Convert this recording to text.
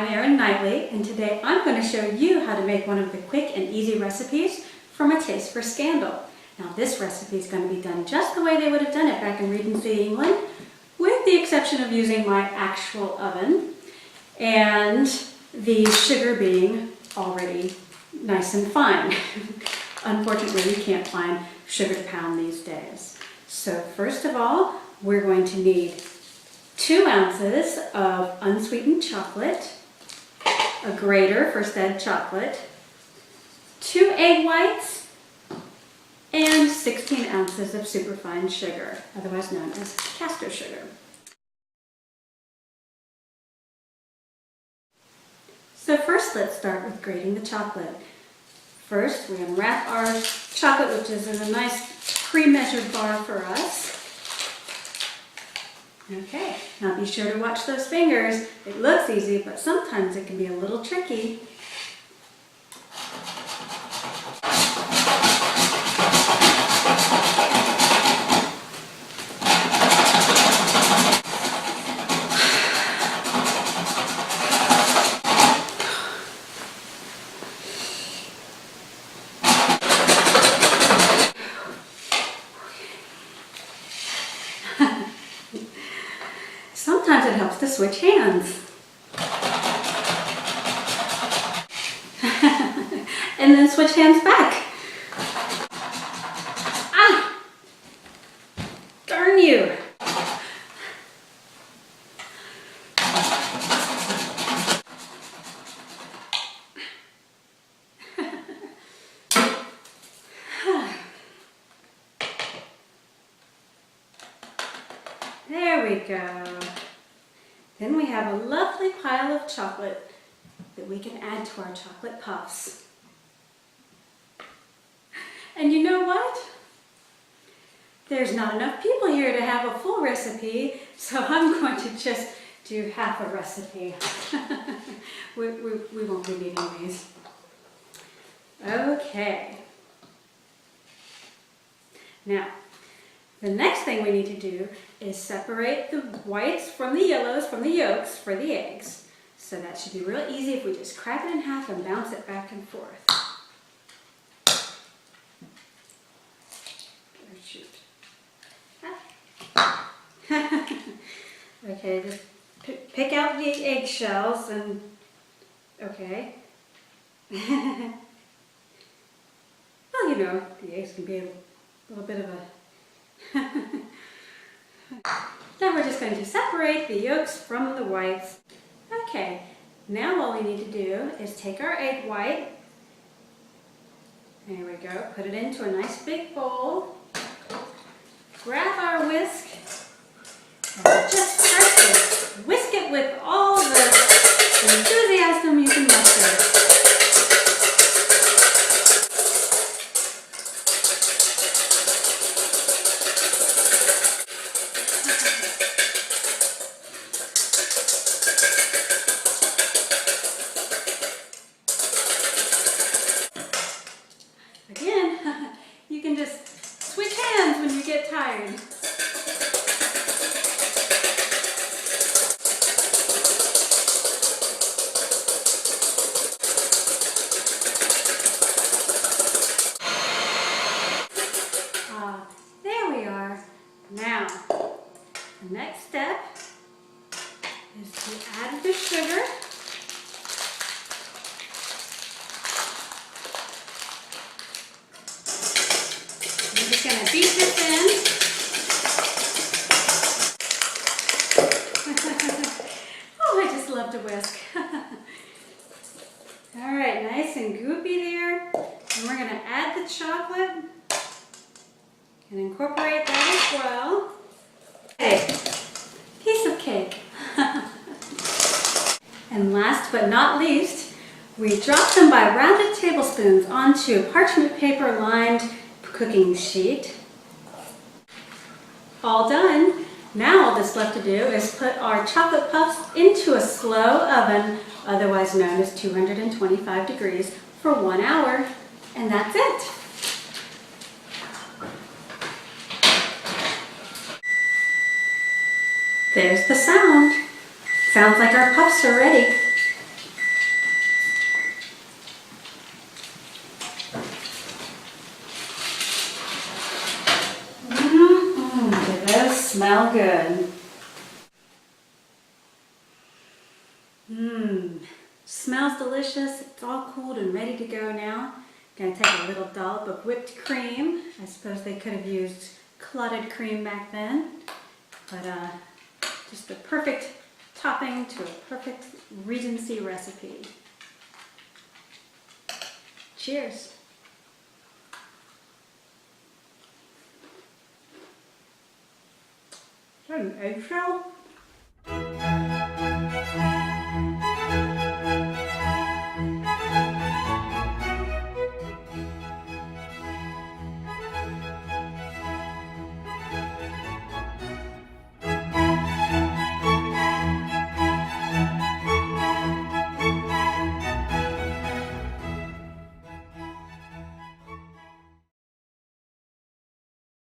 I'm Erin Knightley, and today I'm going to show you how to make one of the quick and easy recipes from A Taste for Scandal. Now this recipe is going to be done just the way they would have done it back in Regency, England, with the exception of using my actual oven and the sugar being already nice and fine. Unfortunately, you can't find sugar to pound these days. So first of all, we're going to need 2 ounces of unsweetened chocolate, a grater for said chocolate, 2 egg whites, and 16 ounces of superfine sugar, otherwise known as caster sugar. So first, let's start with grating the chocolate. First, we're going to wrap our chocolate, which is in a nice pre-measured bar for us. Okay, now be sure to watch those fingers. It looks easy, but sometimes it can be a little tricky. Sometimes it helps to switch hands. And then switch hands back. Ah! Darn you! There we go. Then we have a lovely pile of chocolate that we can add to our chocolate puffs. And you know what? There's not enough people here to have a full recipe, so I'm going to just do half a recipe. we won't be needing these. Okay. Now, the next thing we need to do is separate the whites from the yellows from the yolks for the eggs. So that should be real easy if we just crack it in half and bounce it back and forth. Oh, shoot. Ah. Okay, just pick out the eggshells and, okay. Well, you know, the eggs can be a little bit of a Now we're just going to separate the yolks from the whites. Okay, now all we need to do is take our egg white, there we go, put it into a nice big bowl, grab our whisk, and just start to whisk it with all the enthusiasm you can muster. Again, you can just switch hands when you get tired. There we are. Now, the next step is to add the sugar. I'm just going to beat this in. Oh, I just love to whisk. All right, nice and goopy there. And we're going to add the chocolate and incorporate that as well. Okay, piece of cake. And last but not least, we drop them by rounded tablespoons onto parchment paper lined cooking sheet. All done. Now all that's left to do is put our chocolate puffs into a slow oven, otherwise known as 225 degrees, for 1 hour. And that's it. There's the sound. Sounds like our puffs are ready. smell good. Smells delicious. It's all cooled and ready to go now. Gonna take a little dollop of whipped cream. I suppose they could have used clotted cream back then, but just the perfect topping to a perfect Regency recipe. Cheers. Is that an eggshell?